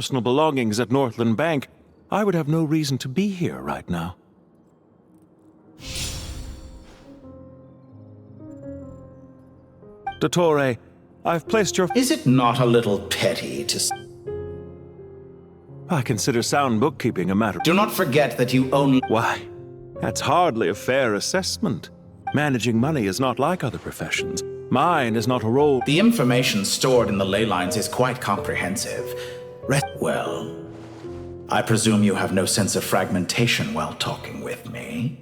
personal belongings at Northland Bank, I would have no reason to be here right now. Dottore, I've placed your... Is it not a little petty to... I consider sound bookkeeping a matter... Do not forget that you only... Why, that's hardly a fair assessment. Managing money is not like other professions. Mine is not a role... The information stored in the ley lines is quite comprehensive. Well, I presume you have no sense of fragmentation while talking with me.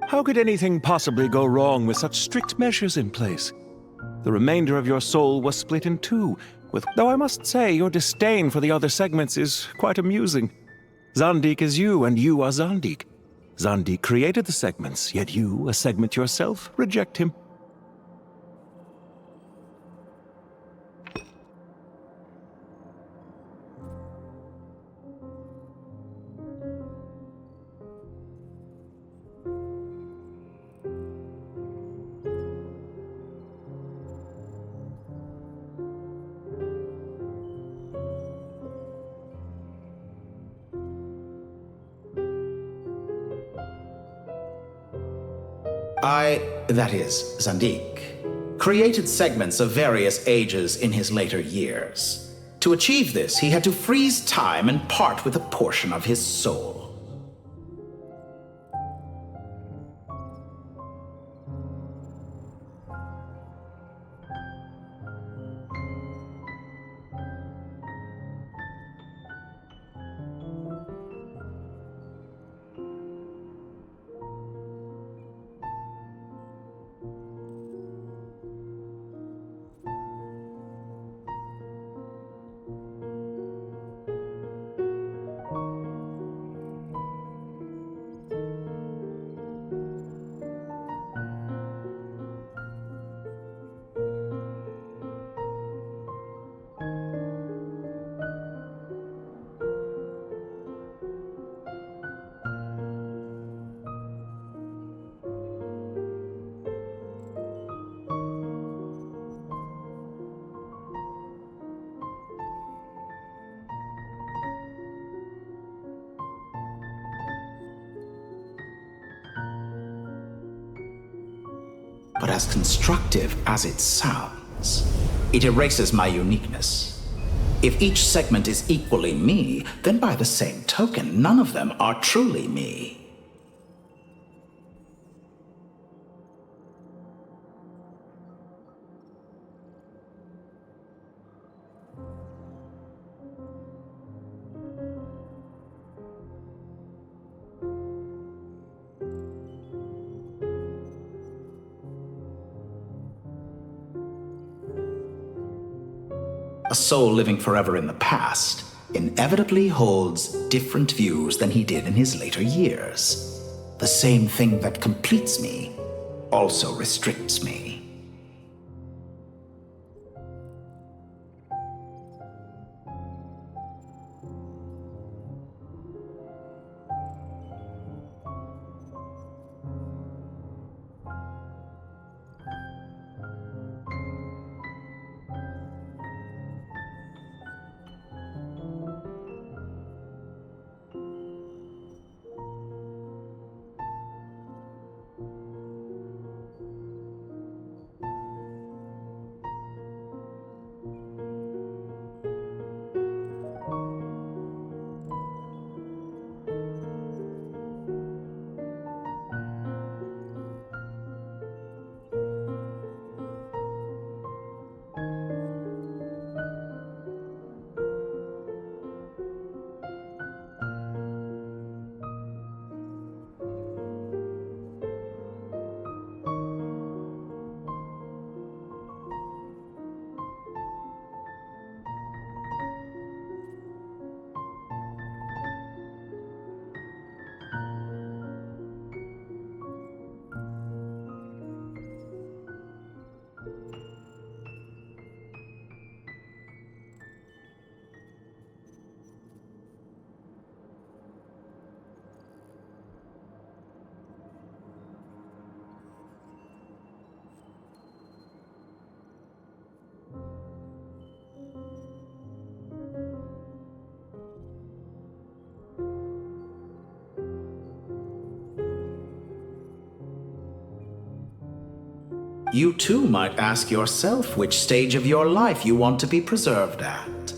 How could anything possibly go wrong with such strict measures in place? The remainder of your soul was split in two, though I must say your disdain for the other segments is quite amusing. Zandik is you, and you are Zandik. Zandik created the segments, yet you, a segment yourself, reject him. That is, Zandik, created segments of various ages in his later years. To achieve this, he had to freeze time and part with a portion of his soul. But as constructive as it sounds, it erases my uniqueness. If each segment is equally me, then by the same token, none of them are truly me. A soul living forever in the past inevitably holds different views than he did in his later years. The same thing that completes me also restricts me. You too might ask yourself which stage of your life you want to be preserved at.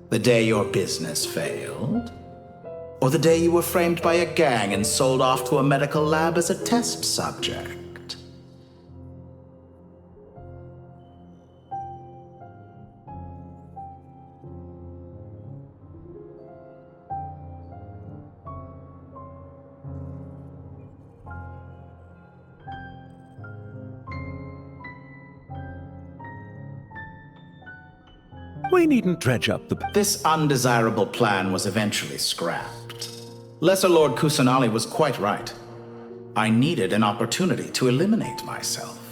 The day your business failed? Or the day you were framed by a gang and sold off to a medical lab as a test subject? We needn't dredge up the... This undesirable plan was eventually scrapped. Lesser Lord Kusanali was quite right. I needed an opportunity to eliminate myself.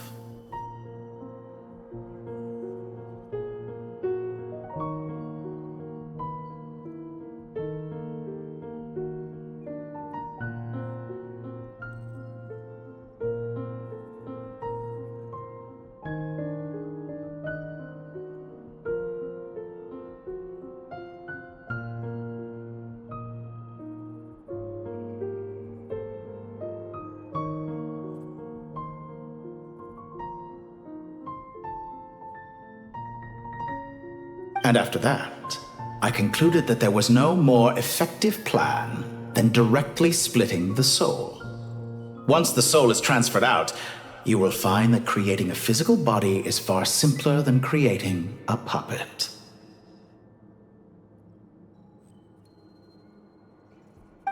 And after that, I concluded that there was no more effective plan than directly splitting the soul. Once the soul is transferred out, you will find that creating a physical body is far simpler than creating a puppet.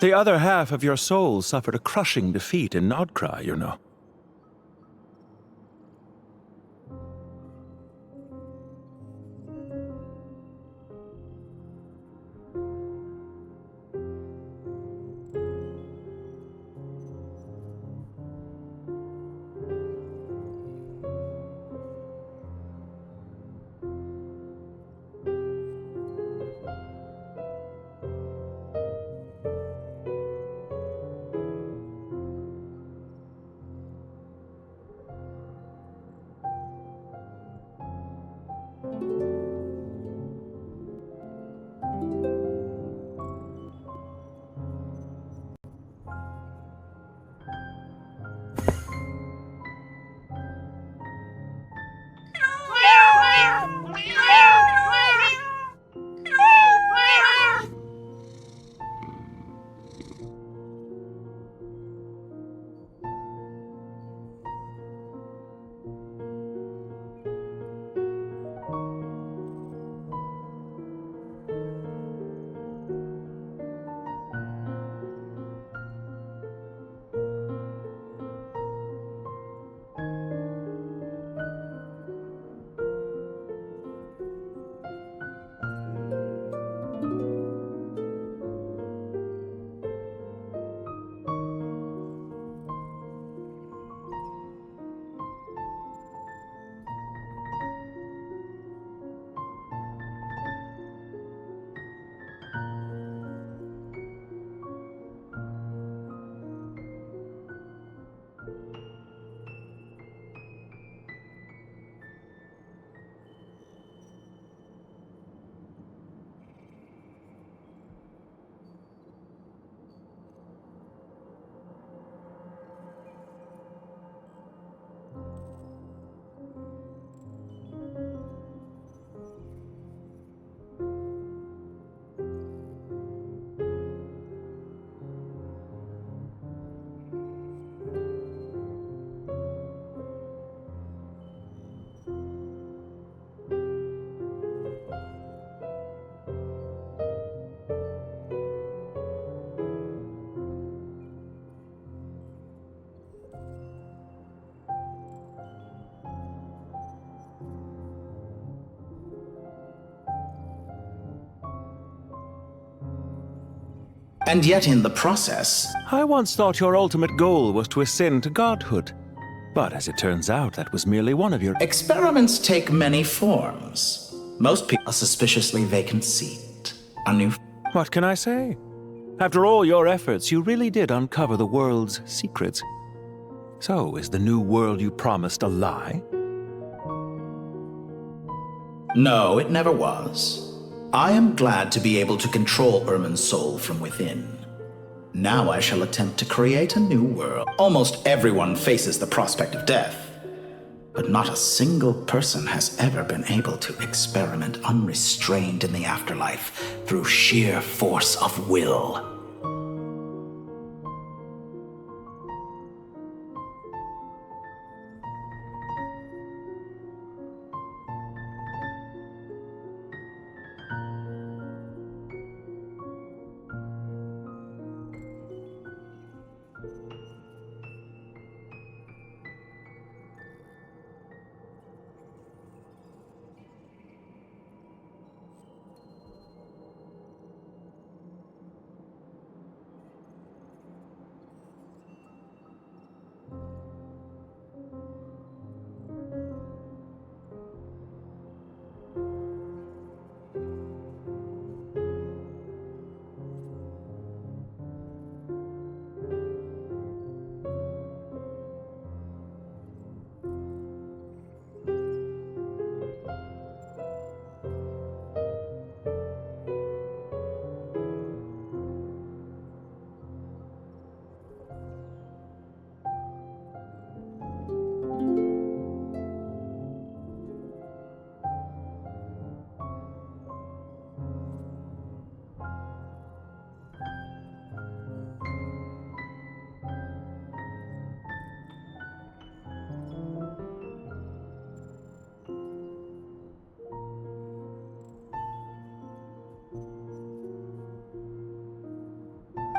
The other half of your soul suffered a crushing defeat in Nodcry, you know. And yet in the process, I once thought your ultimate goal was to ascend to godhood. But as it turns out, that was merely one of your... experiments take many forms. Most people a suspiciously vacant seat. A new... What can I say? After all your efforts, you really did uncover the world's secrets. So, is the new world you promised a lie? No, it never was. I am glad to be able to control Irmin's soul from within. Now I shall attempt to create a new world. Almost everyone faces the prospect of death. but not a single person has ever been able to experiment unrestrained in the afterlife through sheer force of will.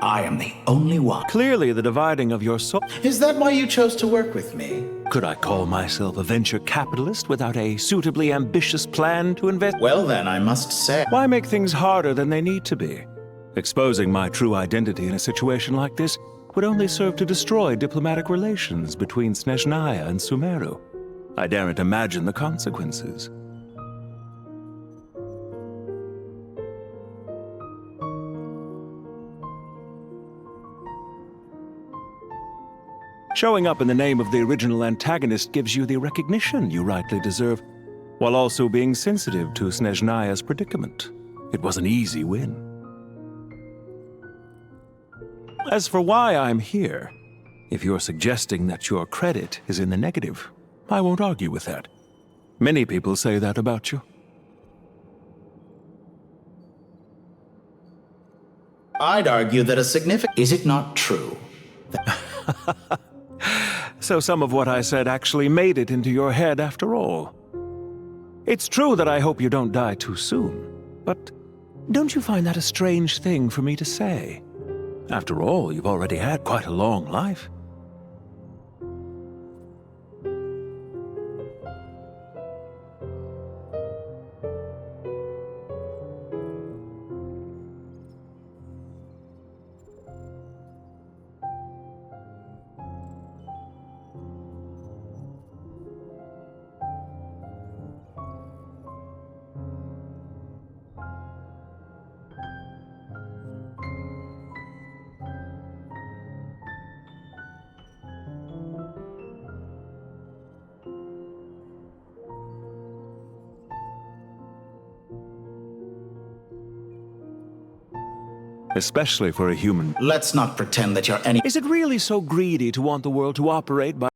I am the only one. Clearly, the dividing of your soul. Is that why you chose to work with me? Could I call myself a venture capitalist without a suitably ambitious plan to invest? Well then, I must say... Why make things harder than they need to be? Exposing my true identity in a situation like this would only serve to destroy diplomatic relations between Snezhnaya and Sumeru. I daren't imagine the consequences. Showing up in the name of the original antagonist gives you the recognition you rightly deserve, while also being sensitive to Snezhnaya's predicament. It was an easy win. As for why I'm here, if you're suggesting that your credit is in the negative, I won't argue with that. Many people say that about you. I'd argue that a significant... Is it not true? So some of what I said actually made it into your head after all. It's true that I hope you don't die too soon, but don't you find that a strange thing for me to say? After all, you've already had quite a long life. Especially for a human. Let's not pretend that you're any... Is it really so greedy to want the world to operate by